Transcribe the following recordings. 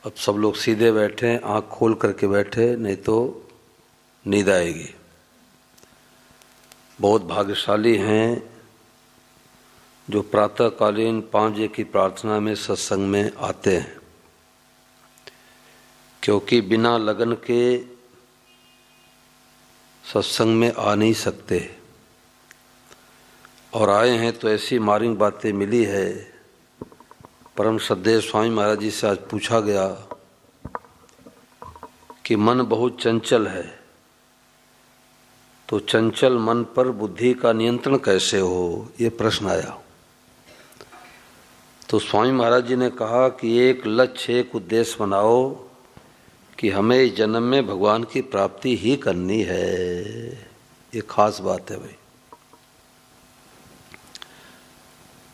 अब सब लोग सीधे बैठे, आँख खोल करके बैठे, नहीं तो नींद आएगी। बहुत भाग्यशाली हैं जो प्रातःकालीन 5 बजे की प्रार्थना में सत्संग में आते हैं, क्योंकि बिना लगन के सत्संग में आ नहीं सकते। और आए हैं तो ऐसी मार्मिक बातें मिली है। परम श्रद्धेय स्वामी महाराज जी से आज पूछा गया कि मन बहुत चंचल है, तो चंचल मन पर बुद्धि का नियंत्रण कैसे हो, ये प्रश्न आया। तो स्वामी महाराज जी ने कहा कि एक लक्ष्य, एक उद्देश्य बनाओ कि हमें इस जन्म में भगवान की प्राप्ति ही करनी है। ये खास बात है भाई।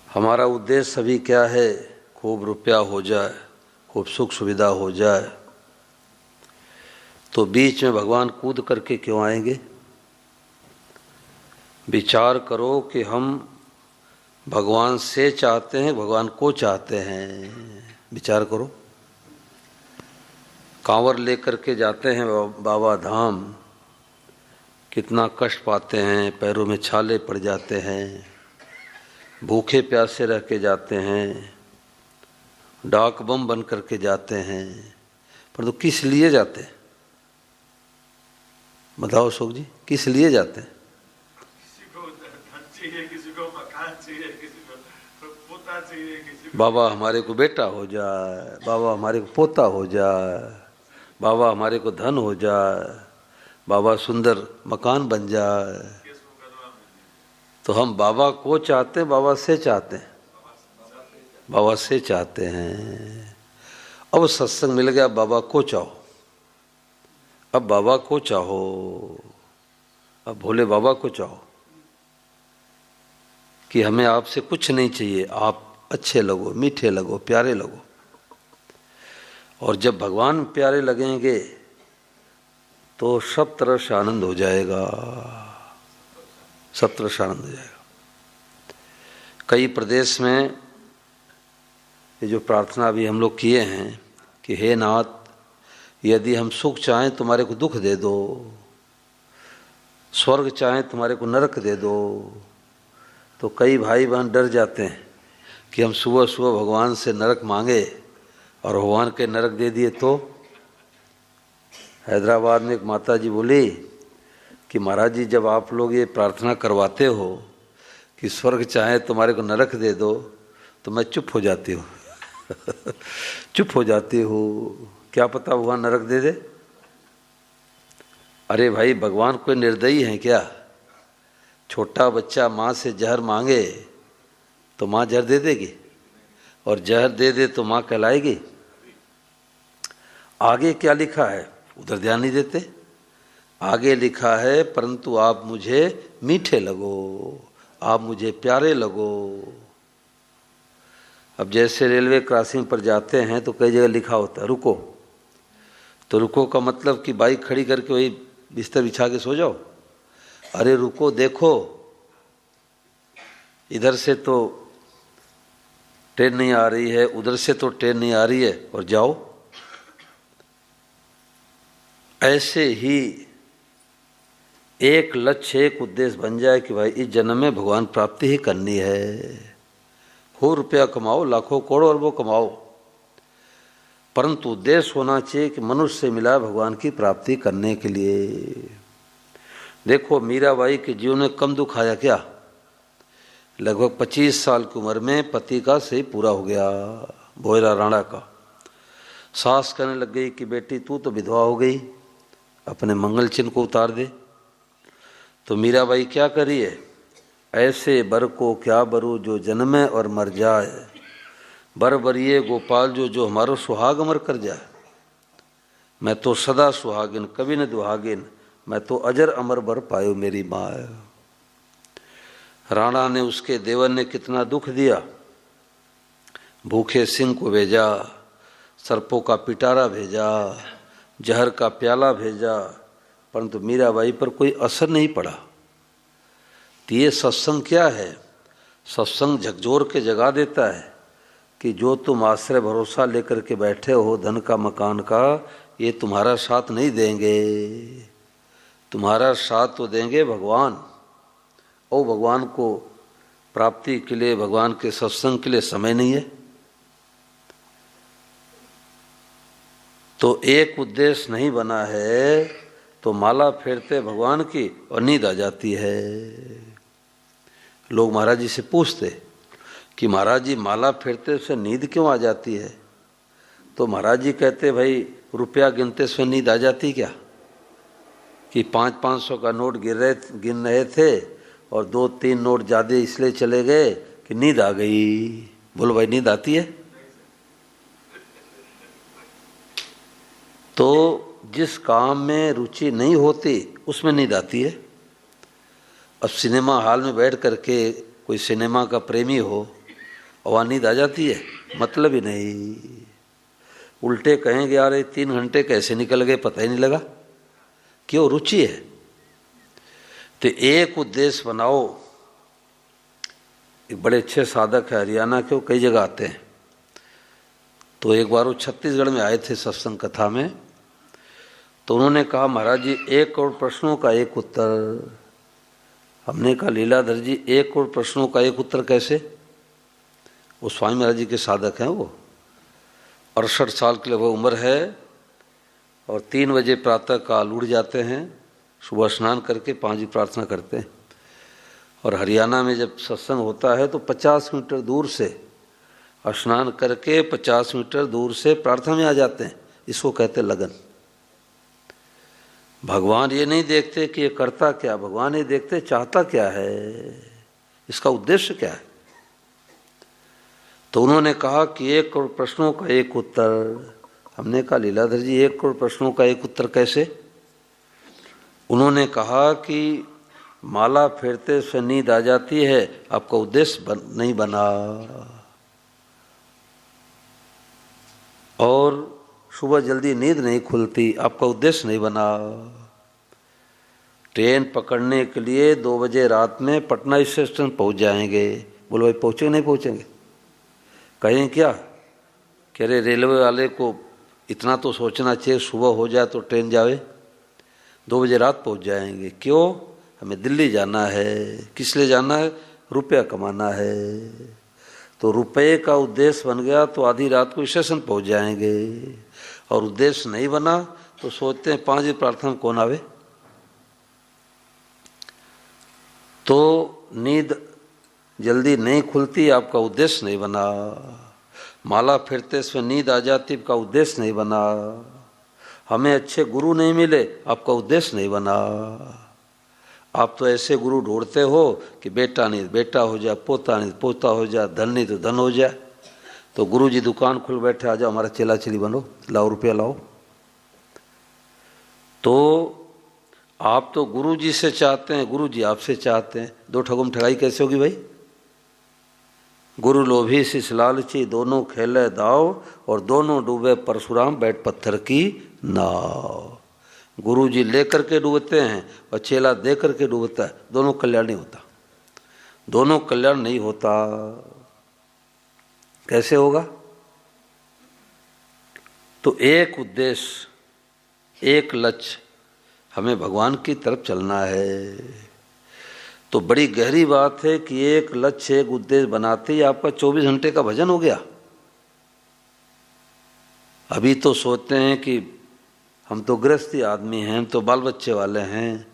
हमारा उद्देश्य अभी क्या है? खूब रुपया हो जाए, खूब सुख सुविधा हो जाए, तो बीच में भगवान कूद करके क्यों आएंगे? विचार करो कि हम भगवान से चाहते हैं, भगवान को चाहते हैं। विचार करो। कांवर लेकर के जाते हैं बाबा धाम, कितना कष्ट पाते हैं, पैरों में छाले पड़ जाते हैं, भूखे प्यासे रह के जाते हैं, डाक बम बन करके जाते हैं। पर तो किस लिए जाते हैं? बताओ अशोक जी, किस लिए जाते हैं? किसी को धन चाहिए, किसी को मकान चाहिए, किसी को पोता चाहिए, किसी को बाबा हमारे को बेटा हो जाए, बाबा हमारे को पोता हो जाए, बाबा हमारे को धन हो जाए, बाबा सुंदर मकान बन जाए। तो हम बाबा को चाहते हैं, बाबा से चाहते हैं? बाबा से चाहते हैं। अब सत्संग मिल गया, बाबा को चाहो। अब बाबा को चाहो, अब भोले बाबा को चाहो कि हमें आपसे कुछ नहीं चाहिए, आप अच्छे लगो, मीठे लगो, प्यारे लगो। और जब भगवान प्यारे लगेंगे तो सब तरह से आनंद हो जाएगा, सब तरह से आनंद हो जाएगा। कई प्रदेश में ये जो प्रार्थना अभी हम लोग किए हैं कि हे नाथ, यदि हम सुख चाहें तुम्हारे को दुख दे दो, स्वर्ग चाहें तुम्हारे को नरक दे दो, तो कई भाई बहन डर जाते हैं कि हम सुबह सुबह भगवान से नरक मांगे और भगवान के नरक दे दिए तो। हैदराबाद में एक माता जी बोली कि महाराज जी, जब आप लोग ये प्रार्थना करवाते हो कि स्वर्ग चाहे तुम्हारे को नरक दे दो, तो मैं चुप हो जाती हूँ चुप हो जाती हूँ, क्या पता भगवान नरक दे दे। अरे भाई, भगवान कोई निर्दयी है क्या? छोटा बच्चा माँ से जहर मांगे तो माँ जहर दे देगी, और जहर दे दे तो माँ कहलाएगी? आगे क्या लिखा है उधर ध्यान नहीं देते। आगे लिखा है, परंतु आप मुझे मीठे लगो, आप मुझे प्यारे लगो। अब जैसे रेलवे क्रॉसिंग पर जाते हैं तो कई जगह लिखा होता है रुको, तो रुको का मतलब कि बाइक खड़ी करके वही बिस्तर बिछा के सो जाओ। अरे रुको, देखो इधर से तो ट्रेन नहीं आ रही है, उधर से तो ट्रेन नहीं आ रही है, और जाओ। ऐसे ही एक लक्ष्य, एक उद्देश्य बन जाए कि भाई इस जन्म में भगवान प्राप्ति ही करनी है। हो रुपया कमाओ, लाखों करोड़ों अरबों कमाओ, परंतु उद्देश्य होना चाहिए कि मनुष्य से मिला भगवान की प्राप्ति करने के लिए। देखो मीराबाई के जीवन में कम दुख आया क्या? लगभग 25 साल की उम्र में पति का सही पूरा हो गया, भोयरा राणा का। सास कहने लग गई कि बेटी तू तो विधवा हो गई, अपने मंगल चिन्ह को उतार दे। तो मीराबाई क्या करी है? ऐसे बर को क्या बरू जो जन्मे और मर जाए, बर बरिए गोपाल जो हमारो सुहाग अमर कर जाए। मैं तो सदा सुहागिन, कभी न दुहागिन, मैं तो अजर अमर बर पायो मेरी माँ। राणा ने, उसके देवर ने कितना दुख दिया। भूखे सिंह को भेजा, सर्पों का पिटारा भेजा, जहर का प्याला भेजा, परंतु मीराबाई पर कोई असर नहीं पड़ा। तो ये सत्संग क्या है? सत्संग झकझोर के जगा देता है कि जो तुम आश्रय भरोसा लेकर के बैठे हो धन का मकान का, ये तुम्हारा साथ नहीं देंगे। तुम्हारा साथ तो देंगे भगवान। और भगवान को प्राप्ति के लिए, भगवान के सत्संग के लिए समय नहीं है। तो एक उद्देश्य नहीं बना है तो माला फेरते भगवान की और नींद आ जाती है। लोग महाराज जी से पूछते कि महाराज जी माला फेरते से नींद क्यों आ जाती है? तो महाराज जी कहते भाई रुपया गिनते से नींद आ जाती क्या? कि 500 का नोट गिन रहे थे और 2-3 नोट ज़्यादा इसलिए चले गए कि नींद आ गई। बोलो भाई नींद आती है? तो जिस काम में रुचि नहीं होती उसमें नींद आती है। अब सिनेमा हॉल में बैठ करके कोई सिनेमा का प्रेमी हो और वहाँ नींद आ जाती है? मतलब ही नहीं। उल्टे कहेंगे यार 3 घंटे कैसे निकल गए पता ही नहीं लगा। क्यों? रुचि है। तो एक उद्देश्य बनाओ। एक बड़े अच्छे साधक है हरियाणा के, वो कई जगह आते हैं। तो एक बार वो छत्तीसगढ़ में आए थे सत्संग कथा में, तो उन्होंने कहा महाराज जी 1 करोड़ प्रश्नों का एक उत्तर। हमने कहा लीलाधर जी 1 करोड़ प्रश्नों का एक उत्तर कैसे? वो स्वामी महाराज जी के साधक हैं। वो 68 साल की लगभग उम्र है और 3 बजे प्रातः काल उठ जाते हैं, सुबह स्नान करके 5 बजे प्रार्थना करते हैं। और हरियाणा में जब सत्संग होता है तो 50 मीटर दूर से स्नान करके 50 मीटर दूर से प्रार्थना में आ जाते हैं। इसको कहते लगन। भगवान ये नहीं देखते कि ये करता क्या, भगवान ये देखते चाहता क्या है, इसका उद्देश्य क्या है। तो उन्होंने कहा कि 1 करोड़ प्रश्नों का एक उत्तर। हमने कहा लीलाधर जी 1 करोड़ प्रश्नों का एक उत्तर कैसे? उन्होंने कहा कि माला फेरते से नींद आ जाती है, आपका उद्देश्य नहीं बना। और सुबह जल्दी नींद नहीं खुलती, आपका उद्देश्य नहीं बना। ट्रेन पकड़ने के लिए 2 बजे रात में पटना स्टेशन पहुंच जाएंगे। बोलो भाई पहुंचेंगे नहीं पहुंचेंगे? कहें क्या कि अरे रेलवे वाले को इतना तो सोचना चाहिए सुबह हो जाए तो ट्रेन जावे। 2 बजे रात पहुंच जाएंगे। क्यों? हमें दिल्ली जाना है। किस लिए जाना है? रुपया कमाना है। तो रुपये का उद्देश्य बन गया तो आधी रात को स्टेशन पहुंच जाएंगे। और उद्देश्य नहीं बना तो सोचते हैं 5 बजे प्रार्थना में कौन आवे। तो नींद जल्दी नहीं खुलती, आपका उद्देश्य नहीं बना। माला फिरते से नींद आ जाती, आपका उद्देश्य नहीं बना। हमें अच्छे गुरु नहीं मिले, आपका उद्देश्य नहीं बना। आप तो ऐसे गुरु ढूंढते हो कि बेटा नहीं बेटा हो जाए, पोता नहीं पोता हो जाए, धन नहीं तो धन हो जाए। तो गुरु जी दुकान खुल बैठे, आ जाओ हमारा चेला चेली बनो, लाओ रुपया लाओ। तो आप तो गुरु जी से चाहते हैं, गुरु जी आपसे चाहते हैं। 2 ठगुम ठगाई कैसे होगी भाई? गुरु लोभी शिष लालची, दोनों खेले दाव और दोनों डूबे परशुराम बैठ पत्थर की नाव। गुरु जी लेकर के डूबते हैं और चेला दे करके डूबता है। दोनों कल्याण नहीं होता, दोनों कल्याण नहीं होता। कैसे होगा? तो एक उद्देश्य, एक लक्ष्य, हमें भगवान की तरफ चलना है। तो बड़ी गहरी बात है कि एक लक्ष्य एक उद्देश्य बनाते ही आपका 24 घंटे का भजन हो गया। अभी तो सोचते हैं कि हम तो गृहस्थी आदमी हैं, हम तो बाल बच्चे वाले हैं,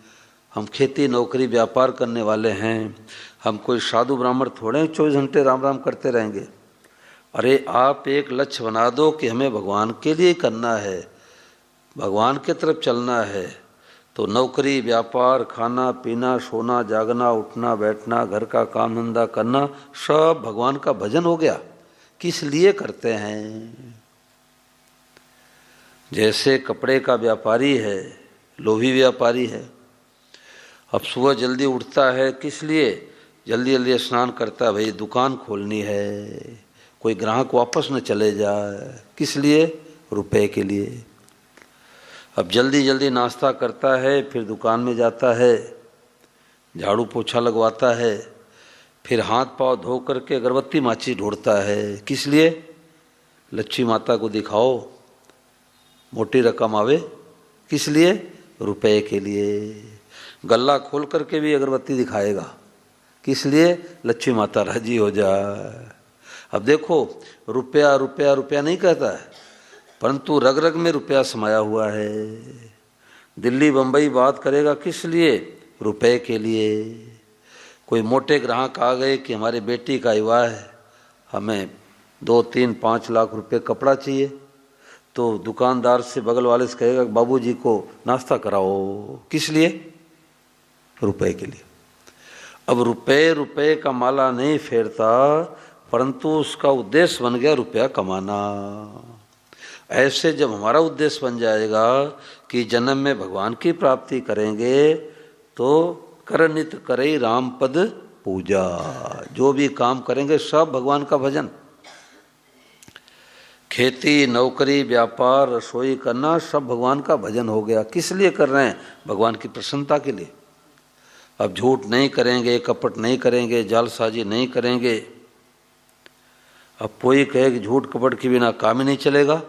हम खेती नौकरी व्यापार करने वाले हैं, हम कोई साधु ब्राह्मण थोड़े 24 घंटे राम राम करते रहेंगे। अरे आप एक लक्ष्य बना दो कि हमें भगवान के लिए करना है, भगवान की तरफ चलना है। तो नौकरी व्यापार खाना पीना सोना जागना उठना बैठना घर का काम धंधा करना सब भगवान का भजन हो गया। किस लिए करते हैं? जैसे कपड़े का व्यापारी है, लोभी व्यापारी है, अब सुबह जल्दी उठता है, किस लिए? जल्दी जल्दी स्नान करता है, भाई दुकान खोलनी है, कोई ग्राहक वापस न चले जाए। किस लिए? रुपए के लिए। अब जल्दी जल्दी नाश्ता करता है, फिर दुकान में जाता है, झाड़ू पोछा लगवाता है, फिर हाथ पांव धो करके अगरबत्ती माची ढूंढता है, किस लिए? लक्ष्मी माता को दिखाओ, मोटी रकम आवे। किस लिए? रुपए के लिए। गल्ला खोल करके भी अगरबत्ती दिखाएगा, किस लिए? लक्ष्मी माता राजी हो जाए। अब देखो, रुपया रुपया रुपया नहीं कहता है, परंतु रग रग में रुपया समाया हुआ है। दिल्ली बंबई बात करेगा, किस लिए? रुपए के लिए। कोई मोटे ग्राहक आ गए कि हमारी बेटी का विवाह है, हमें 2, 3, 5 लाख रुपए कपड़ा चाहिए, तो दुकानदार से बगल वाले से कहेगा बाबूजी को नाश्ता कराओ, किस लिए? रुपए के लिए। अब रुपए रुपए का माला नहीं फेरता, परंतु उसका उद्देश्य बन गया रुपया कमाना। ऐसे जब हमारा उद्देश्य बन जाएगा कि जन्म में भगवान की प्राप्ति करेंगे, तो करनित करे राम पद पूजा। जो भी काम करेंगे सब भगवान का भजन। खेती, नौकरी, व्यापार, रसोई करना सब भगवान का भजन हो गया। किस लिए कर रहे हैं? भगवान की प्रसन्नता के लिए। अब झूठ नहीं करेंगे, कपट नहीं करेंगे, जालसाजी नहीं करेंगे। अब कोई कहे कि झूठ कपट के बिना काम ही नहीं चलेगा,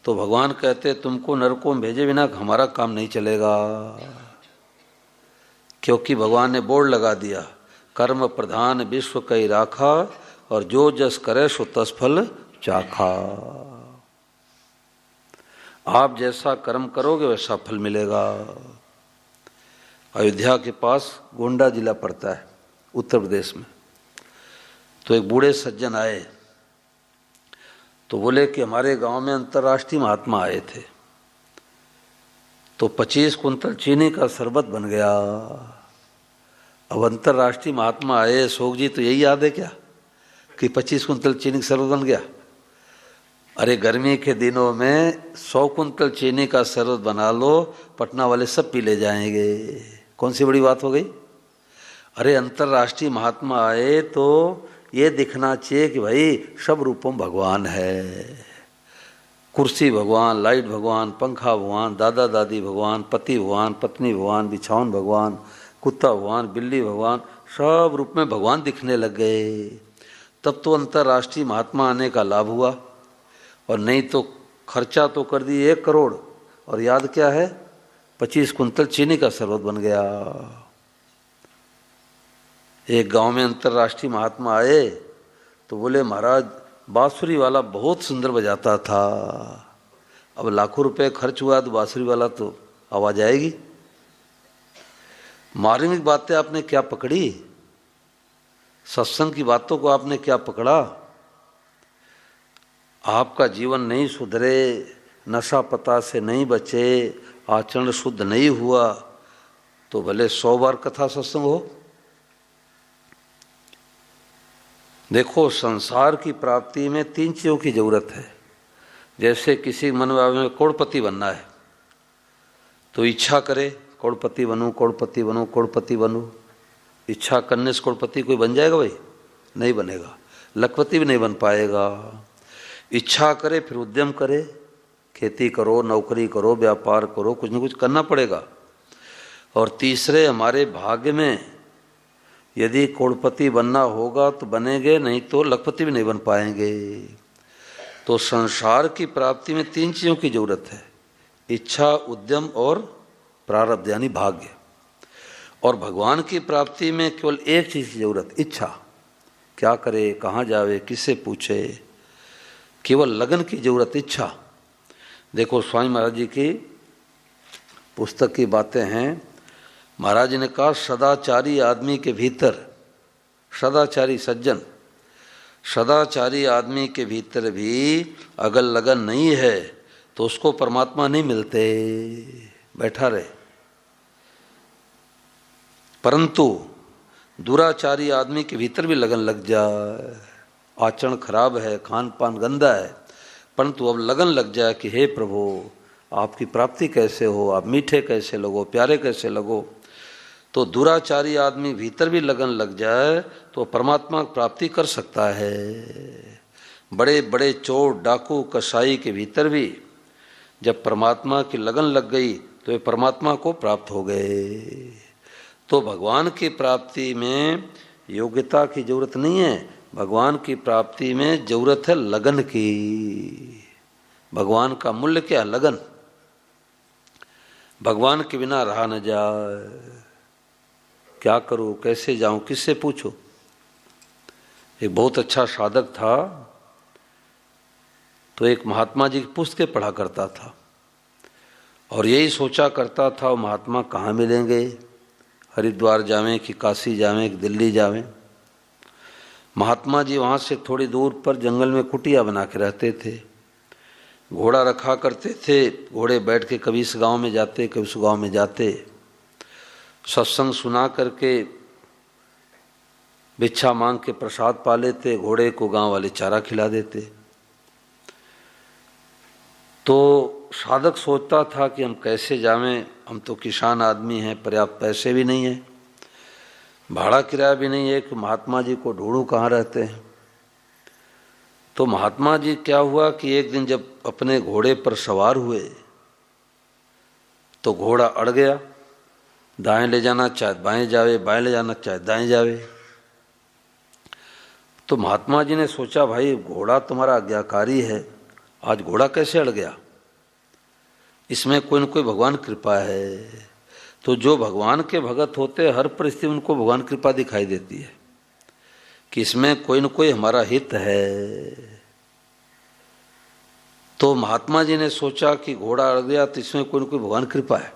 तो भगवान कहते तुमको नरकों में भेजे बिना हमारा काम नहीं चलेगा। क्योंकि भगवान ने बोर्ड लगा दिया, कर्म प्रधान विश्व कई राखा, और जो जस करे सो तस फल चाखा। आप जैसा कर्म करोगे वैसा फल मिलेगा। अयोध्या के पास गोंडा जिला पड़ता है, उत्तर प्रदेश में। तो एक बूढ़े सज्जन आए, तो बोले कि हमारे गांव में अंतर्राष्ट्रीय महात्मा आए थे, तो 25 कुंतल चीनी का शरबत बन गया। अब अंतर्राष्ट्रीय महात्मा आए, अशोक जी तो यही याद है क्या कि 25 कुंतल चीनी का शरबत बन गया? अरे गर्मी के दिनों में 100 कुंतल चीनी का शरबत बना लो, पटना वाले सब पी ले जाएंगे। कौन सी बड़ी बात हो गई? अरे अंतर्राष्ट्रीय महात्मा आए तो ये दिखना चाहिए कि भाई सब रूपों भगवान है। कुर्सी भगवान, लाइट भगवान, पंखा भगवान, दादा दादी भगवान, पति भगवान, पत्नी भगवान, बिछावन भगवान, कुत्ता भगवान, बिल्ली भगवान, सब रूप में भगवान दिखने लग गए। तब तो अंतर्राष्ट्रीय महात्मा आने का लाभ हुआ, और नहीं तो खर्चा तो कर दिए 1 करोड़, और याद क्या है? 25 कुंतल चीनी का शरबत बन गया। एक गांव में अंतर्राष्ट्रीय महात्मा आए तो बोले महाराज बांसुरी वाला बहुत सुंदर बजाता था। अब लाखों रुपए खर्च हुआ तो बांसुरी वाला तो आवाज आएगी। मार्मिक बातें आपने क्या पकड़ी? सत्संग की बातों को आपने क्या पकड़ा? आपका जीवन नहीं सुधरे, नशा पता से नहीं बचे, आचरण शुद्ध नहीं हुआ, तो भले 100 बार कथा सत्संग हो। देखो, संसार की प्राप्ति में 3 चीज़ों की जरूरत है। जैसे किसी मन में करोड़पति बनना है तो इच्छा करे करोड़पति बनूं, करोड़पति बनूं, करोड़पति बनूं। इच्छा करने से करोड़पति कोई बन जाएगा? भाई नहीं बनेगा। लखपति भी नहीं बन पाएगा। इच्छा करे फिर उद्यम करे, खेती करो, नौकरी करो, व्यापार करो, कुछ न कुछ करना पड़ेगा। और तीसरे, हमारे भाग्य में यदि करोड़पति बनना होगा तो बनेंगे, नहीं तो लखपति भी नहीं बन पाएंगे। तो संसार की प्राप्ति में 3 चीज़ों की जरूरत है, इच्छा, उद्यम और प्रारब्ध यानी भाग्य। और भगवान की प्राप्ति में केवल एक चीज़ की जरूरत, इच्छा। क्या करे, कहाँ जावे, किससे पूछे, केवल लगन की जरूरत, इच्छा। देखो स्वामी महाराज जी की पुस्तक की बातें हैं। महाराज जी ने कहा सदाचारी आदमी के भीतर, सदाचारी सज्जन, सदाचारी आदमी के भीतर भी अगर लगन नहीं है तो उसको परमात्मा नहीं मिलते, बैठा रहे। परंतु दुराचारी आदमी के भीतर भी लगन लग जाए, आचरण खराब है, खान पान गंदा है, परंतु अब लगन लग जाए कि हे प्रभु आपकी प्राप्ति कैसे हो, आप मीठे कैसे लगो, प्यारे कैसे लगो, तो दुराचारी आदमी भीतर भी लगन लग जाए तो परमात्मा की प्राप्ति कर सकता है। बड़े बड़े चोर, डाकू, कसाई के भीतर भी जब परमात्मा की लगन लग गई तो वे परमात्मा को प्राप्त हो गए। तो भगवान की प्राप्ति में योग्यता की जरूरत नहीं है, भगवान की प्राप्ति में जरूरत है लगन की। भगवान का मूल्य क्या? लगन। भगवान के बिना रहा न जाए। क्या करूं, कैसे जाऊं, किससे पूछूं? एक बहुत अच्छा साधक था, तो एक महात्मा जी की पुस्तकें पढ़ा करता था और यही सोचा करता था वो महात्मा कहाँ मिलेंगे, हरिद्वार जावें कि काशी जावें कि दिल्ली जावें। महात्मा जी वहाँ से थोड़ी दूर पर जंगल में कुटिया बना के रहते थे, घोड़ा रखा करते थे, घोड़े बैठ के कभी इस गांव में जाते कभी उस गांव में जाते, सत्संग सुना करके भिक्षा मांग के प्रसाद पा लेते, घोड़े को गांव वाले चारा खिला देते। तो साधक सोचता था कि हम कैसे जावें, हम तो किसान आदमी हैं, पर्याप्त पैसे भी नहीं हैं, भाड़ा किराया भी नहीं है कि महात्मा जी को ढूंढूं कहाँ रहते हैं। तो महात्मा जी क्या हुआ कि एक दिन जब अपने घोड़े पर सवार हुए तो घोड़ा अड़ गया, दाएं ले जाना चाहे बाएं जावे, बाएं ले जाना चाहे दाएं जावे। तो महात्मा जी ने सोचा भाई घोड़ा तुम्हारा आज्ञाकारी है, आज घोड़ा कैसे अड़ गया, इसमें कोई न कोई भगवान कृपा है। तो जो भगवान के भगत होते हर परिस्थिति में उनको भगवान कृपा दिखाई देती है कि इसमें कोई न कोई हमारा हित है। तो महात्मा जी ने सोचा कि घोड़ा अड़ गया तो इसमें कोई न कोई भगवान कृपा है।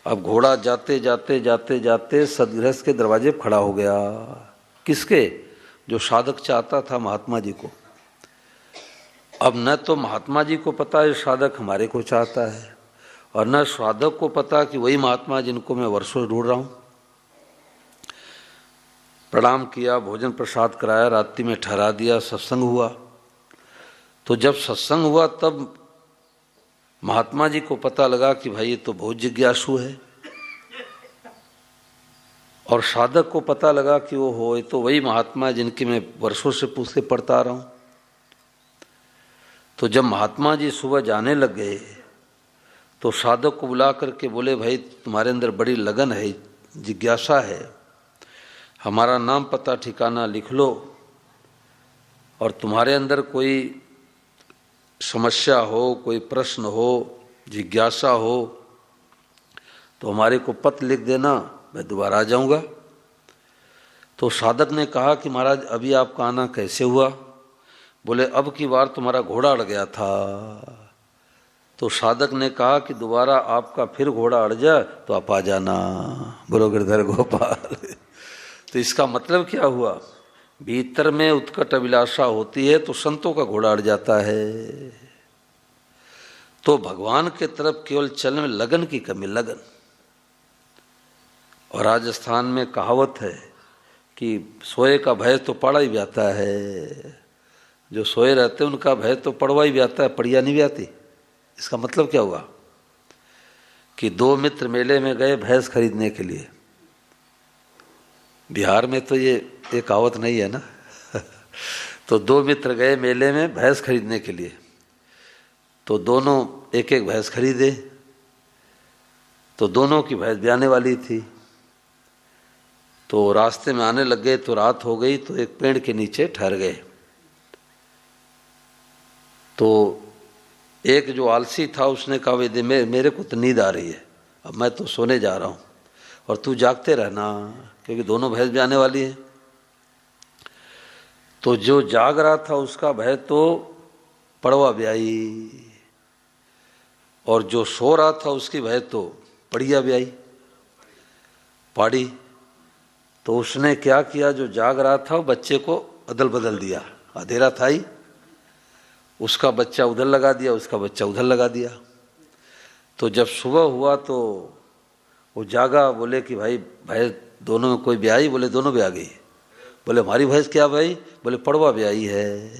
अब घोड़ा जाते जाते जाते जाते सदगृहस्थ के दरवाजे पर खड़ा हो गया। किसके? जो साधक चाहता था महात्मा जी को। अब न तो महात्मा जी को पता है साधक हमारे को चाहता है, और न साधक को पता कि वही महात्मा जिनको मैं वर्षों ढूंढ रहा हूं। प्रणाम किया, भोजन प्रसाद कराया, रात्रि में ठहरा दिया, सत्संग हुआ। तो जब सत्संग हुआ तब महात्मा जी को पता लगा कि भाई ये तो बहुत जिज्ञासु है, और साधक को पता लगा कि वो हो ये तो वही महात्मा जिनकी मैं वर्षों से पूछ के पढ़ता आ रहा हूं। तो जब महात्मा जी सुबह जाने लग गए तो साधक को बुला करके बोले भाई तुम्हारे अंदर बड़ी लगन है, जिज्ञासा है, हमारा नाम पता ठिकाना लिख लो, और तुम्हारे अंदर कोई समस्या हो, कोई प्रश्न हो, जिज्ञासा हो तो हमारे को पत्र लिख देना, मैं दोबारा आ जाऊंगा। तो साधक ने कहा कि महाराज अभी आपका आना कैसे हुआ? बोले अब की बार तुम्हारा घोड़ा अड़ गया था। तो साधक ने कहा कि दोबारा आपका फिर घोड़ा अड़ जाए तो आप आ जाना, बोलो गिरधर गोपाल। तो इसका मतलब क्या हुआ? भीतर में उत्कट अभिलाषा होती है तो संतों का घोड़ा अड़ जाता है। तो भगवान के तरफ केवल चलने में लगन की कमी, लगन। और राजस्थान में कहावत है कि सोए का भय तो पड़ा ही जाता है, जो सोए रहते हैं उनका भय तो पड़वा ही जाता है, पड़िया नहीं जाती। इसका मतलब क्या हुआ कि दो मित्र मेले में गए भैंस खरीदने के लिए। बिहार में तो ये कहावत नहीं है ना। तो दो मित्र गए मेले में भैंस खरीदने के लिए, तो दोनों एक एक भैंस खरीदे। तो दोनों की भैंस ब्याने वाली थी। तो रास्ते में आने लग गए तो रात हो गई, तो एक पेड़ के नीचे ठहर गए। तो एक जो आलसी था उसने कहा वे मेरे को तो नींद आ रही है, अब मैं तो सोने जा रहा हूँ और तू जागते रहना, क्योंकि दोनों भैंस भी आने वाली है। तो जो जाग रहा था उसका भय तो पड़वा ब्याई, और जो सो रहा था उसकी भय तो पड़िया ब्याई, पाड़ी। तो उसने क्या किया, जो जाग रहा था बच्चे को अदल बदल दिया, अंधेरा था ही, उसका बच्चा उधर लगा दिया, उसका बच्चा उधर लगा दिया। तो जब सुबह हुआ तो वो जागा, बोले कि भाई भैंस दोनों में कोई ब्याई? बोले दोनों ब्याह गई। बोले हमारी भैंस क्या भाई? बोले पड़वा ब्याई है।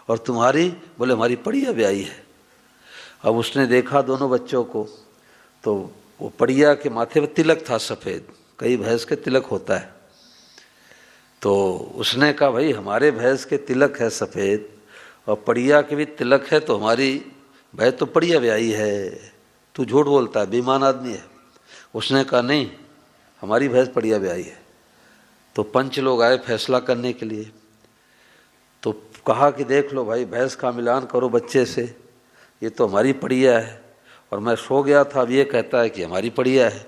और तुम्हारी? बोले हमारी पड़िया ब्याई है। अब उसने देखा दोनों बच्चों को, तो वो पड़िया के माथे पर तिलक था सफ़ेद, कई भैंस के तिलक होता है। तो उसने कहा भाई हमारे भैंस के तिलक है सफ़ेद और पड़िया के भी तिलक है, तो हमारी भैंस तो पड़िया ब्याई है, तू झूठ बोलता है, बेईमान आदमी है। उसने कहा नहीं, हमारी भैंस पड़िया ब्याई है। तो पंच लोग आए फैसला करने के लिए। तो कहा कि देख लो भाई, भैंस का मिलान करो बच्चे से, ये तो हमारी पड़िया है, और मैं सो गया था, अब ये कहता है कि हमारी पड़िया है।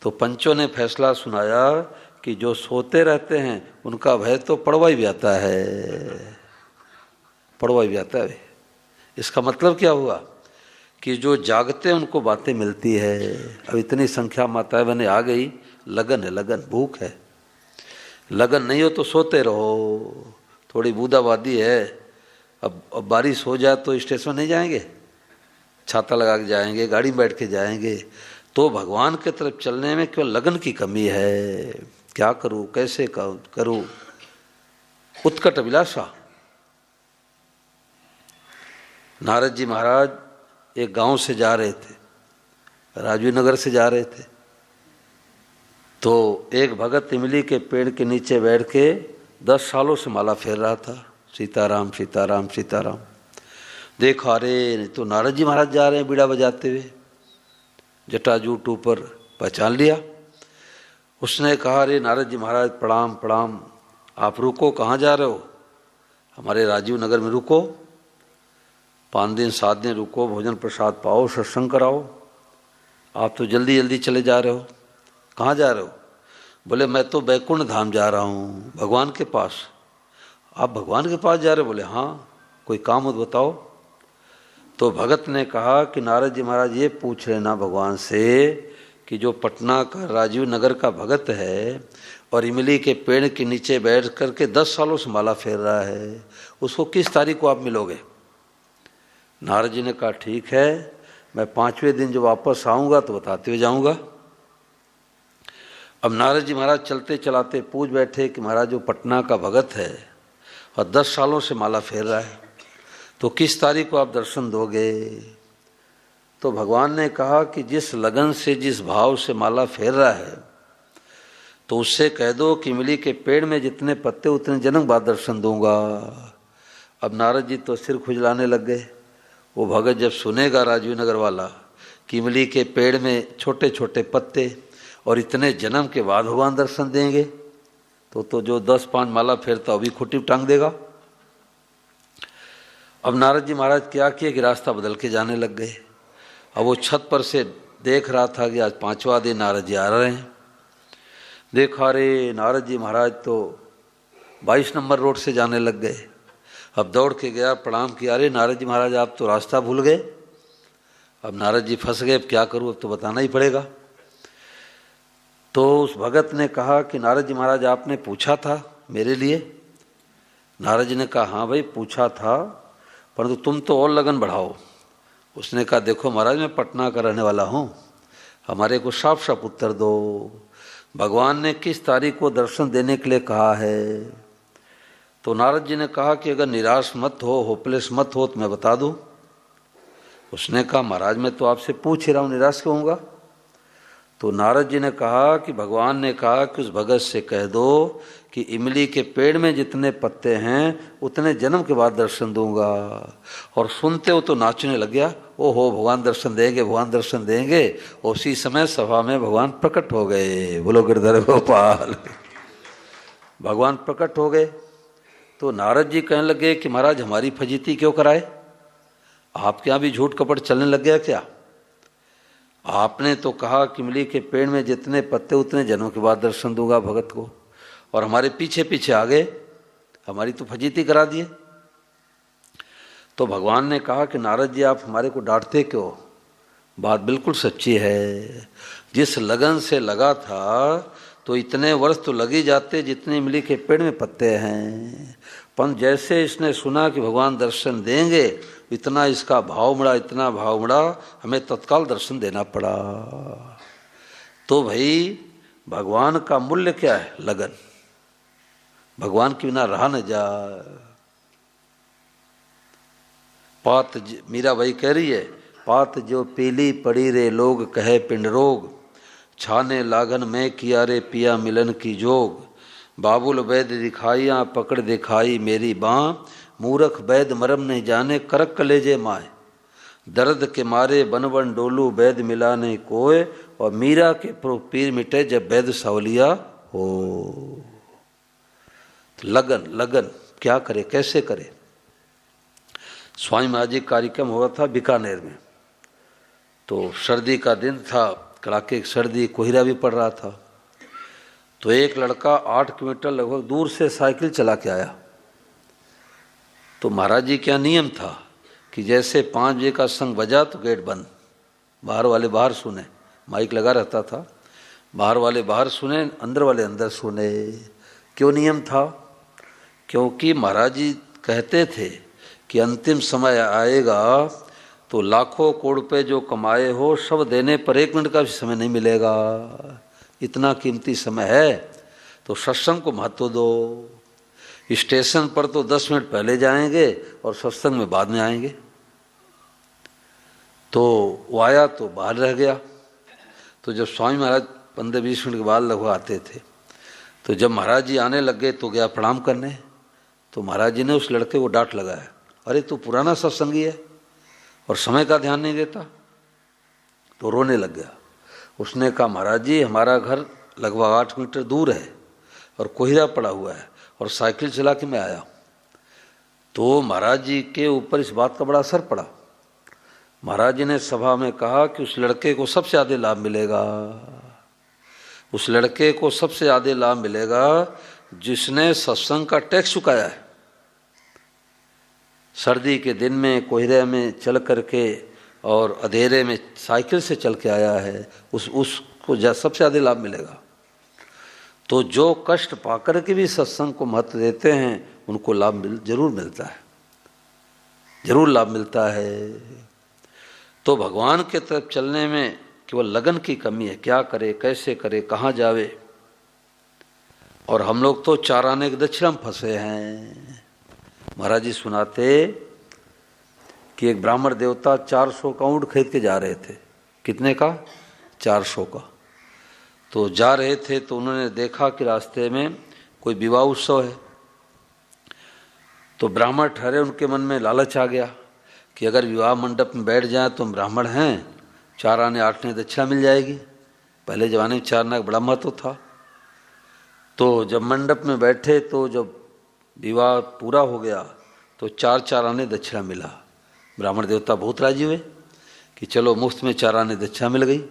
तो पंचों ने फैसला सुनाया कि जो सोते रहते हैं उनका भय तो पड़वा ही आता है, पड़वा ही आता है। इसका मतलब क्या हुआ कि जो जागते हैं उनको बातें मिलती है। अब इतनी संख्या माताएं बहनें आ गई, लगन है, लगन, भूख है। लगन नहीं हो तो सोते रहो, थोड़ी बूंदाबांदी है। अब बारिश हो जाए तो स्टेशन नहीं जाएंगे, छाता लगा के जाएंगे, गाड़ी में बैठ के जाएंगे। तो भगवान के तरफ चलने में केवल लगन की कमी है। क्या करूं, कैसे करूं, उत्कट अभिलाषा। नारद जी महाराज एक गांव से जा रहे थे, राजीव नगर से जा रहे थे। तो एक भगत इमली के पेड़ के नीचे बैठ के 10 सालों से माला फेर रहा था, सीताराम सीताराम सीताराम। देखा, अरे तो नारद जी महाराज जा रहे हैं बीड़ा बजाते हुए। जटाजूट ऊपर पहचान लिया। उसने कहा, अरे नारद जी महाराज प्रणाम प्रणाम, आप रुको, कहाँ जा रहे हो? हमारे राजीव नगर में रुको, 5 दिन 7 दिन रुको, भोजन प्रसाद पाओ, सत्संग कराओ। आप तो जल्दी जल्दी चले जा रहे हो, कहाँ जा रहे हो? बोले मैं तो बैकुंठ धाम जा रहा हूँ, भगवान के पास। आप भगवान के पास जा रहे हो? बोले हाँ, कोई काम हो तो बताओ। तो भगत ने कहा कि नारद जी महाराज ये पूछ लेना भगवान से कि जो पटना का राजीव नगर का भगत है और इमली के पेड़ के नीचे बैठ करके 10 सालों से माला फेर रहा है, उसको किस तारीख को आप मिलोगे? नारद जी ने कहा ठीक है, मैं 5वें दिन जो वापस आऊँगा तो बताते हुए जाऊँगा। अब नारद जी महाराज चलते चलाते पूछ बैठे कि महाराज जो पटना का भगत है और 10 सालों से माला फेर रहा है, तो किस तारीख को आप दर्शन दोगे? तो भगवान ने कहा कि जिस लगन से, जिस भाव से माला फेर रहा है, तो उससे कह दो कि इमली के पेड़ में जितने पत्ते उतने जन्म बाद दर्शन दूंगा। अब नारद जी तो सिर खुजलाने लग गए। वो भगत जब सुनेगा राजीव नगर वाला कि इमली के पेड़ में छोटे छोटे पत्ते और इतने जन्म के बाद भगवान दर्शन देंगे, तो जो 10-5 माला फेरता अभी खुट्टी टांग देगा। अब नारद जी महाराज क्या किए कि रास्ता बदल के जाने लग गए। अब वो छत पर से देख रहा था कि आज 5वां दिन नारद जी आ रहे हैं। देखा, रे नारद जी महाराज तो 22 नंबर रोड से जाने लग गए। अब दौड़ के गया, प्रणाम किया, अरे नारद जी महाराज आप तो रास्ता भूल गए। अब नारद जी फंस गए, अब क्या करूँ, अब तो बताना ही पड़ेगा। तो उस भगत ने कहा कि नारद जी महाराज आपने पूछा था मेरे लिए? नारद जी ने कहा हाँ भाई पूछा था, परंतु तुम तो और लगन बढ़ाओ। उसने कहा देखो महाराज मैं पटना का रहने वाला हूँ, हमारे को साफ साफ उत्तर दो, भगवान ने किस तारीख को दर्शन देने के लिए कहा है? तो नारद जी ने कहा कि अगर निराश मत हो, होपलेस मत हो तो मैं बता दूं। उसने कहा महाराज मैं तो आपसे पूछ ही रहा हूँ, निराश क्यों होऊंगा? तो नारद जी ने कहा कि भगवान ने कहा कि उस भगत से कह दो कि इमली के पेड़ में जितने पत्ते हैं उतने जन्म के बाद दर्शन दूंगा। और सुनते हो तो नाचने लग गया, ओहो भगवान दर्शन देंगे, भगवान दर्शन देंगे। उसी समय सभा में भगवान प्रकट हो गए। बोलो गिरधर गोपाल। भगवान प्रकट हो गए तो नारद जी कहने लगे कि महाराज हमारी फजीती क्यों कराए, आपके यहाँ भी झूठ कपट चलने लग गया क्या? आपने तो कहा कि इमली के पेड़ में जितने पत्ते उतने जन्मों के बाद दर्शन दूंगा भगत को, और हमारे पीछे पीछे आ गए, हमारी तो फजीती करा दिए। तो भगवान ने कहा कि नारद जी आप हमारे को डांटते क्यों, बात बिल्कुल सच्ची है। जिस लगन से लगा था तो इतने वर्ष तो लग ही जाते जितने इमली के पेड़ में पत्ते हैं, पर जैसे इसने सुना कि भगवान दर्शन देंगे इतना इसका भाव बढ़ा, इतना भाव बढ़ा, हमें तत्काल दर्शन देना पड़ा। तो भाई भगवान का मूल्य क्या है? लगन। भगवान के बिना रहा न जा। पात मीराबाई कह रही है, पात जो पीली पड़ी रे लोग कहे पिंड रोग, छाने लागन में किया रे पिया मिलन की जोग। बाबुल वैद दिखाइया पकड़ दिखाई मेरी बाँ, मूरख वैद मरम नहीं जाने करक कलेजे माए। दर्द के मारे बनवन डोलू वैद मिलाने कोय, और मीरा के पीर मिटे जब वैद सावलिया हो। तो लगन लगन क्या करे, कैसे करे। स्वामी महाराज जी कार्यक्रम हुआ था बीकानेर में, तो सर्दी का दिन था, कड़ाके की सर्दी, कोहरा भी पड़ रहा था। तो एक लड़का 8 किलोमीटर लगभग दूर से साइकिल चला के आया। तो महाराज जी क्या नियम था कि जैसे 5 बजे का संग बजा तो गेट बंद, बाहर वाले बाहर सुने, माइक लगा रहता था, बाहर वाले बाहर सुने, अंदर वाले अंदर सुने। क्यों नियम था? क्योंकि महाराज जी कहते थे कि अंतिम समय आएगा तो लाखों करोड़ रुपये जो कमाए हो सब देने पर 1 मिनट का भी समय नहीं मिलेगा। इतना कीमती समय है तो सत्संग को महत्व दो। स्टेशन पर तो 10 मिनट पहले जाएंगे और सत्संग में बाद में आएंगे। तो वो आया तो बाहर रह गया। तो जब स्वामी महाराज 15-20 मिनट के बाद लगभग आते थे, तो जब महाराज जी आने लग गए तो गया प्रणाम करने। तो महाराज जी ने उस लड़के को डांट लगाया, अरे तू पुराना सत्संगी है और समय का ध्यान नहीं देता। तो रोने लग गया। उसने कहा, महाराज जी हमारा घर लगभग 8 किलोमीटर दूर है और कोहरा पड़ा हुआ है और साइकिल चला के मैं आया। तो महाराज जी के ऊपर इस बात का बड़ा असर पड़ा। महाराज जी ने सभा में कहा कि उस लड़के को सबसे ज़्यादा लाभ मिलेगा, उस लड़के को सबसे ज़्यादा लाभ मिलेगा जिसने सत्संग का टैक्स चुकाया है। सर्दी के दिन में कोहरे में चल करके और अंधेरे में साइकिल से चल के आया है, उसको सबसे ज़्यादा लाभ मिलेगा। तो जो कष्ट पाकर के भी सत्संग को महत्व देते हैं उनको लाभ जरूर मिलता है, जरूर लाभ मिलता है। तो भगवान के तरफ चलने में केवल लगन की कमी है, क्या करे, कैसे करे, कहाँ जावे। और हम लोग तो 4 आने के दक्षिणा में फंसे हैं। महाराज जी सुनाते कि एक ब्राह्मण देवता 400 का ऊँट खरीद के जा रहे थे। कितने का? 400 का। तो जा रहे थे तो उन्होंने देखा कि रास्ते में कोई विवाह उत्सव है। तो ब्राह्मण ठहरे, उनके मन में लालच आ गया कि अगर विवाह मंडप में बैठ जाए तो हम ब्राह्मण हैं, 4 आने 8 आने दक्षिणा मिल जाएगी। पहले ज़माने में 4 आने का बड़ा महत्व था। तो जब मंडप में बैठे तो जब विवाह पूरा हो गया तो 4 आने दक्षिणा मिला। ब्राह्मण देवता बहुत राजी हुए कि चलो मुफ्त में 4 आने दक्षिणा मिल गई।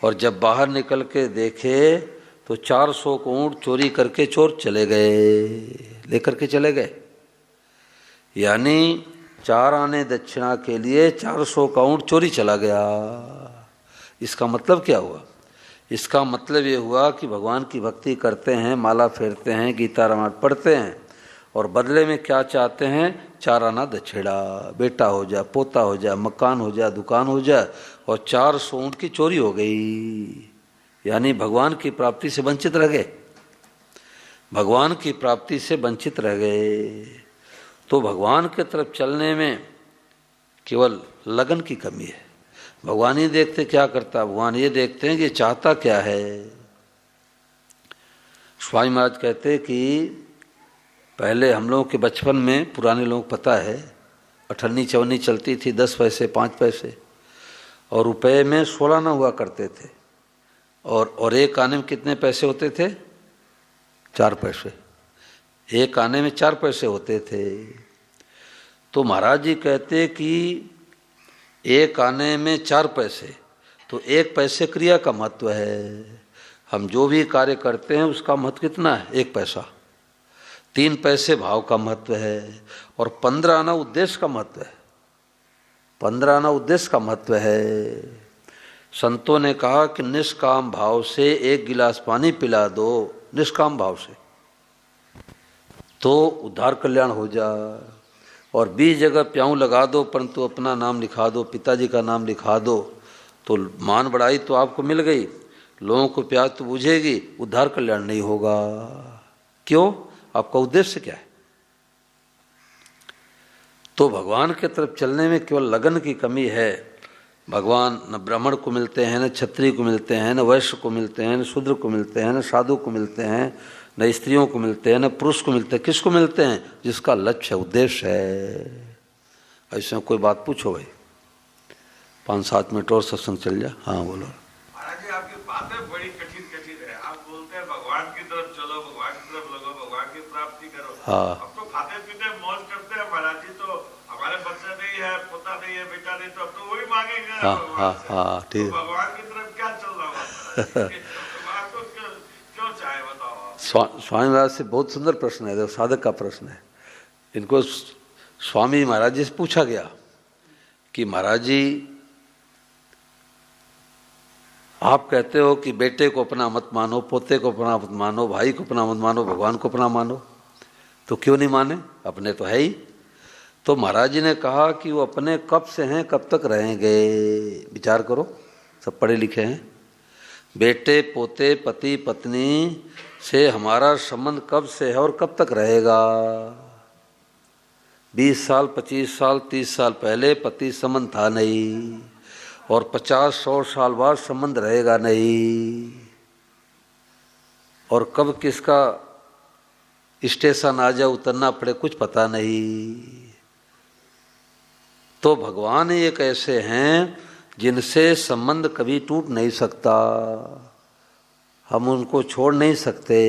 और जब बाहर निकल के देखे तो 400 को ऊँट चोरी करके चोर चले गए, लेकर के चले गए। यानी 4 आने दक्षिणा के लिए 400 का ऊँट चोरी चला गया। इसका मतलब क्या हुआ? इसका मतलब ये हुआ कि भगवान की भक्ति करते हैं, माला फेरते हैं, गीता रामायण पढ़ते हैं और बदले में क्या चाहते हैं? 4 आना दक्षिणा, बेटा हो जाए, पोता हो जाए, मकान हो जाए, दुकान हो जाए, और 400 ऊँट की चोरी हो गई। यानी भगवान की प्राप्ति से वंचित रह गए, भगवान की प्राप्ति से वंचित रह गए। तो भगवान के तरफ चलने में केवल लगन की कमी है। भगवान ही देखते क्या करता, भगवान ये देखते हैं कि चाहता क्या है। स्वामी महाराज कहते कि पहले हम लोगों के बचपन में, पुराने लोग पता है, 58 चवन्नी चलती थी, 10 पैसे 5 पैसे, और रुपए में 16 आना हुआ करते थे। और एक आने में कितने पैसे होते थे? 4 पैसे। एक आने में 4 पैसे होते थे। तो महाराज जी कहते कि एक आने में 4 पैसे, तो 1 पैसे क्रिया का महत्व है। हम जो भी कार्य करते हैं उसका महत्व कितना है? 1 पैसा। 3 पैसे भाव का महत्व है और 15 आना उद्देश्य का महत्व है। 15 आना उद्देश्य का महत्व है। संतों ने कहा कि निष्काम भाव से 1 गिलास पानी पिला दो, निष्काम भाव से, तो उद्धार कल्याण हो जाए। और 20 जगह प्याऊ लगा दो परंतु अपना नाम लिखा दो, पिताजी का नाम लिखा दो, तो मान बढ़ाई तो आपको मिल गई, लोगों को प्यास तो बुझेगी, उद्धार कल्याण नहीं होगा। क्यों? आपका उद्देश्य क्या है? तो भगवान के तरफ चलने में केवल लगन की कमी है। भगवान न ब्राह्मण को मिलते हैं, न क्षत्रिय को मिलते हैं, न वैश्य को मिलते हैं, न शूद्र को मिलते हैं, न साधु को मिलते हैं, न स्त्रियों को मिलते हैं, न पुरुष को मिलते हैं। किसको मिलते हैं? जिसका लक्ष्य है, उद्देश्य है। ऐसे कोई बात पूछो भाई, 5-7 मिनट और सत्संग चल जाए। हाँ बोलो। महाराज जी आपकी बातें बड़ी कठिन है। आप बोलते हैं भगवान की तरफ चलो, भगवान की तरफ लगो, भगवान की प्राप्ति हाँ अब तो खाते पीते मौज करते हैं महाराज जी, तो हमारे बच्चे नहीं है, पोता नहीं है, बेटा नहीं, तो अब तो वही मांगेंगे हाँ भगवान हाँ से। हाँ तो ठीक। भगवान की तरफ क्या चल रहा हुआ महाराज जी? भगवान को क्यों चाहे बताओ आप? स्वामी महाराज से बहुत सुंदर प्रश्न है, देखो साधक का प्रश्न है। इनको स्वामी महाराज जी से पूछा गया कि महाराज जी आप कहते हो कि बेटे को अपना मत मानो, पोते को अपना मत मानो, भाई को अपना मत मानो, भगवान को अपना मानो, तो क्यों नहीं माने? अपने तो है ही। तो महाराज जी ने कहा कि वो अपने कब से हैं, कब तक रहेंगे? विचार करो, सब पढ़े लिखे हैं। बेटे पोते पति पत्नी से हमारा संबंध कब से है और कब तक रहेगा? 20 साल 25 साल 30 साल पहले पति संबंध था नहीं, और 50-100 साल बाद संबंध रहेगा नहीं, और कब किसका स्टेशन आ जाए उतरना पड़े कुछ पता नहीं। तो भगवान एक ऐसे हैं जिनसे संबंध कभी टूट नहीं सकता, हम उनको छोड़ नहीं सकते,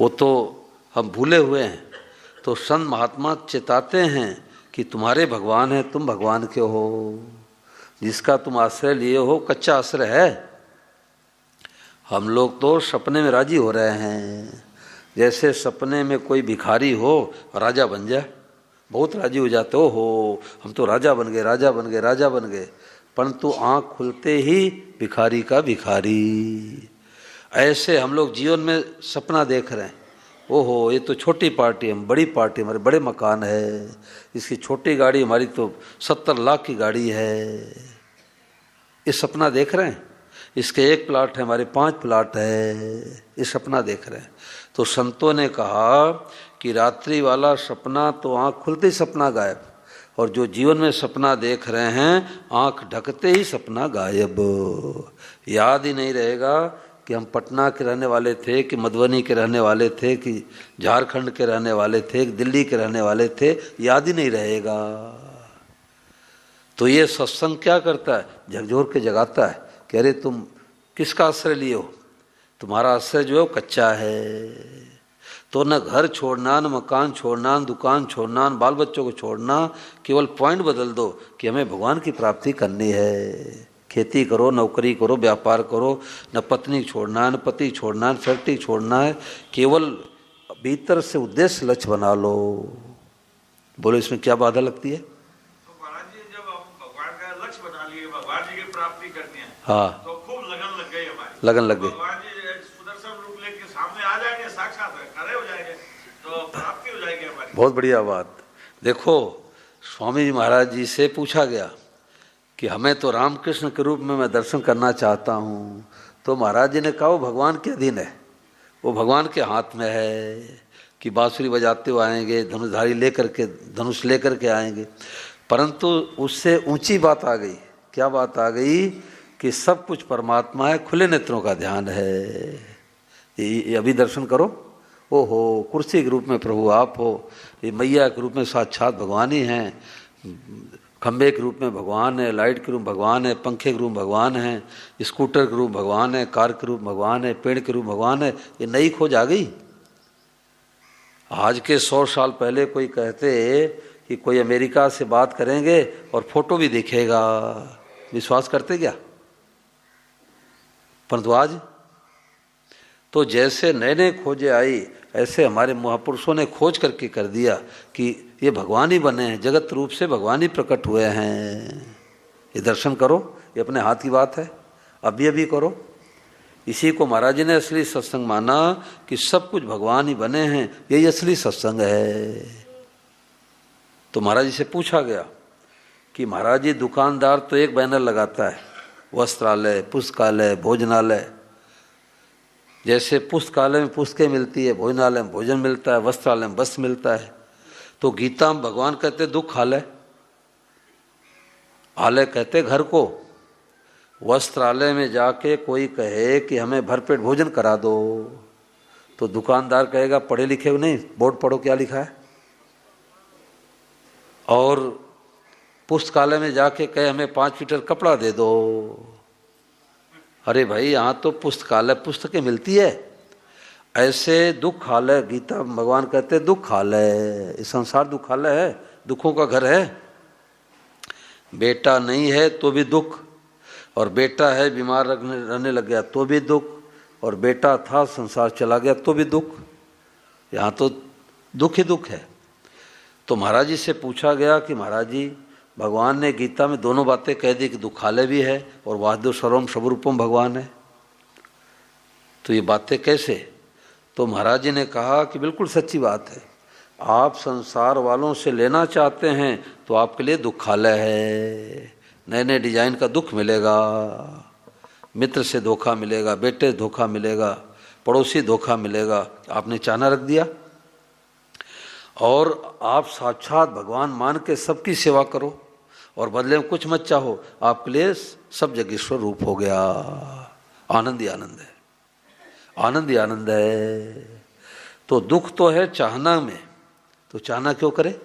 वो तो हम भूले हुए हैं। तो संत महात्मा चेताते हैं कि तुम्हारे भगवान हैं, तुम भगवान के हो, जिसका तुम आश्रय लिए हो कच्चा आश्रय है। हम लोग तो सपने में राजी हो रहे हैं, जैसे सपने में कोई भिखारी हो राजा बन जाए, बहुत राजी हो जाते हो, हम तो राजा बन गए, राजा बन गए, राजा बन गए, परंतु आँख खुलते ही भिखारी का भिखारी। ऐसे हम लोग जीवन में सपना देख रहे हैं, ओहो ये तो छोटी पार्टी है, बड़ी पार्टी, हमारे बड़े मकान है, इसकी छोटी गाड़ी, हमारी तो 70 लाख की गाड़ी है, ये सपना देख रहे हैं। इसके 1 प्लाट है, हमारे 5 प्लाट है, ये सपना देख रहे हैं। तो संतों ने कहा कि रात्रि वाला सपना तो आँख खुलते ही सपना गायब, और जो जीवन में सपना देख रहे हैं आँख ढकते ही सपना गायब। याद ही नहीं रहेगा कि हम पटना के रहने वाले थे, कि मधुबनी के रहने वाले थे, कि झारखंड के रहने वाले थे, कि दिल्ली के रहने वाले थे, याद ही नहीं रहेगा। तो ये सत्संग क्या करता है? झकझोर के जगाता है कि अरे तुम किसका आश्रय लिए हो, तुम्हारा आश्रय जो है कच्चा है। तो न घर छोड़ना, न मकान छोड़ना, न दुकान छोड़ना, न बाल बच्चों को छोड़ना, केवल पॉइंट बदल दो कि हमें भगवान की प्राप्ति करनी है। खेती करो, नौकरी करो, व्यापार करो, न पत्नी छोड़ना, न पति छोड़ना, न फैक्ट्री छोड़ना है, केवल भीतर से उद्देश्य लक्ष्य बना लो। बोलो इसमें क्या बाधा लगती है? तो महाराज जी जब हम भगवान का लक्ष्य बना लिए, भगवान जी की प्राप्ति करनी है, हाँ तो खूब लगन लग गई हमारी, लगन लग गई। भगवान जी सुदर्शन रूप लेके सामने आ जाएंगे, साक्षात खड़े हो जाएंगे, तो प्राप्ति हो जाएगी हमारी। बहुत बढ़िया बात। देखो स्वामी जी महाराज जी से पूछा गया कि हमें तो रामकृष्ण के रूप में मैं दर्शन करना चाहता हूँ, तो महाराज जी ने कहा वो भगवान के अधीन है, वो भगवान के हाथ में है कि बांसुरी बजाते हुए आएंगे, धनुषधारी लेकर के, धनुष लेकर के आएंगे। परंतु उससे ऊंची बात आ गई। क्या बात आ गई? कि सब कुछ परमात्मा है, खुले नेत्रों का ध्यान है। ये अभी दर्शन करो, ओहो कुर्सी के रूप में प्रभु आप हो, ये मैया के रूप में साक्षात भगवान ही हैं, खंबे के रूप में भगवान है, लाइट के रूप भगवान है, पंखे के रूप भगवान है, स्कूटर के रूप भगवान है, कार के रूप भगवान है, पेड़ के रूप भगवान है। ये नई खोज आ गई। आज के 100 साल पहले कोई कहते कि कोई अमेरिका से बात करेंगे और फोटो भी दिखेगा, विश्वास करते क्या? परंतु आज तो जैसे नए नए खोजे आई, ऐसे हमारे महापुरुषों ने खोज करके कर दिया कि ये भगवान ही बने हैं, जगत रूप से भगवान ही प्रकट हुए हैं। ये दर्शन करो, ये अपने हाथ की बात है, अभी अभी करो। इसी को महाराज जी ने असली सत्संग माना कि सब कुछ भगवान ही बने हैं, यही असली सत्संग है। तो महाराज जी से पूछा गया कि महाराज जी दुकानदार तो एक बैनर लगाता है, वस्त्रालय, पुस्तकालय, भोजनालय। जैसे पुस्तकालय में पुस्तकें मिलती है, भोजनालय में भोजन मिलता है, वस्त्रालय में वस्त्र मिलता है। तो गीता में भगवान कहते दुख आलय, आलय कहते घर को। वस्त्रालय में जाके कोई कहे कि हमें भरपेट भोजन करा दो, तो दुकानदार कहेगा पढ़े लिखे हो नहीं, बोर्ड पढ़ो क्या लिखा है। और पुस्तकालय में जाके कहे हमें 5 मीटर कपड़ा दे दो, अरे भाई यहाँ तो पुस्तकालय पुस्तकें मिलती है, ऐसे दुखालय, गीता में भगवान कहते दुखालय, इस संसार दुखालय है, दुखों का घर है। बेटा नहीं है तो भी दुख, और बेटा है बीमार रहने लग गया तो भी दुख, और बेटा था संसार चला गया तो भी दुख। यहाँ तो दुख ही दुख है। तो महाराज जी से पूछा गया कि महाराज जी, भगवान ने गीता में दोनों बातें कह दी कि दुखालय भी है और वासुदेव सर्वम स्वरूपम भगवान है, तो ये बातें कैसे? तो महाराज जी ने कहा कि बिल्कुल सच्ची बात है। आप संसार वालों से लेना चाहते हैं तो आपके लिए दुखालय है, नए नए डिजाइन का दुख मिलेगा, मित्र से धोखा मिलेगा, बेटे से धोखा मिलेगा, पड़ोसी धोखा मिलेगा, आपने चाहना रख दिया। और आप साक्षात भगवान मान के सबकी सेवा करो और बदले में कुछ मत चाहो, आपके लिए सब जगीश्वर रूप हो गया। आनंद ही आनंद है, आनंद ही आनंद है। तो दुख तो है चाहना में, तो चाहना क्यों करे?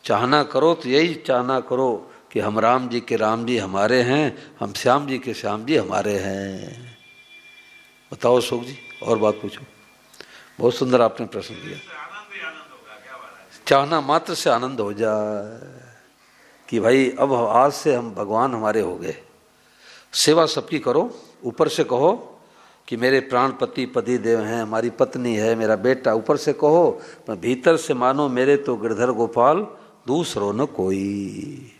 चाहना करो तो यही चाहना करो कि हम राम जी के राम जी हमारे हैं, हम श्याम जी के श्याम जी हमारे हैं। बताओ अशोक जी, और बात पूछो। बहुत सुंदर आपने प्रश्न किया। चाहना मात्र से आनंद हो जाए कि भाई अब आज से हम भगवान हमारे हो गए। सेवा सबकी करो, ऊपर से कहो कि मेरे प्राणपति पति देव हैं, हमारी पत्नी है, मेरा बेटा, ऊपर से कहो, पर भीतर से मानो मेरे तो गिरधर गोपाल दूसरो न कोई।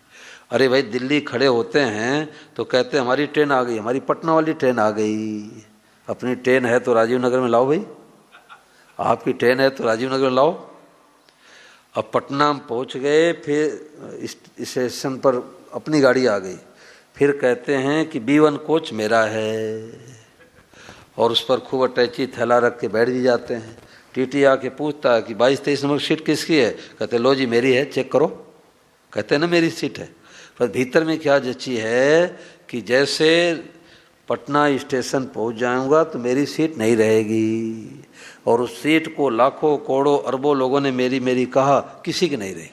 अरे भाई दिल्ली खड़े होते हैं तो कहते हैं हमारी ट्रेन आ गई, हमारी पटना वाली ट्रेन आ गई। अपनी ट्रेन है तो राजीव नगर में लाओ भाई, आपकी ट्रेन है तो राजीव नगर में लाओ। अब पटना में पहुँच गए, फिर स्टेशन पर अपनी गाड़ी आ गई, फिर कहते हैं कि B1 कोच मेरा है, और उस पर खूब अटैची थैला रख के बैठ भी जाते हैं। टीटी आके पूछता है कि 22-23 नंबर सीट किसकी है? कहते लो जी मेरी है, चेक करो। कहते हैं ना मेरी सीट है, पर भीतर में क्या जची है कि जैसे पटना स्टेशन पहुंच जाऊंगा तो मेरी सीट नहीं रहेगी, और उस सीट को लाखों करोड़ों अरबों लोगों ने मेरी मेरी कहा, किसी की नहीं रही।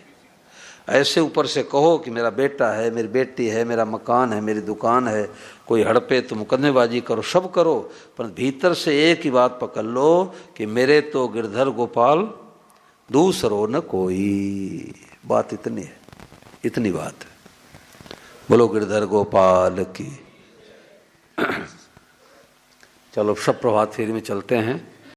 ऐसे ऊपर से कहो कि मेरा बेटा है, मेरी बेटी है, मेरा मकान है, मेरी दुकान है, कोई हड़पे तो मुकदमेबाजी करो, सब करो, पर भीतर से एक ही बात पकड़ लो कि मेरे तो गिरधर गोपाल दूसरो न कोई। बात इतनी है, इतनी बात है। बोलो गिरधर गोपाल की। चलो सब प्रभात फेरी में चलते हैं।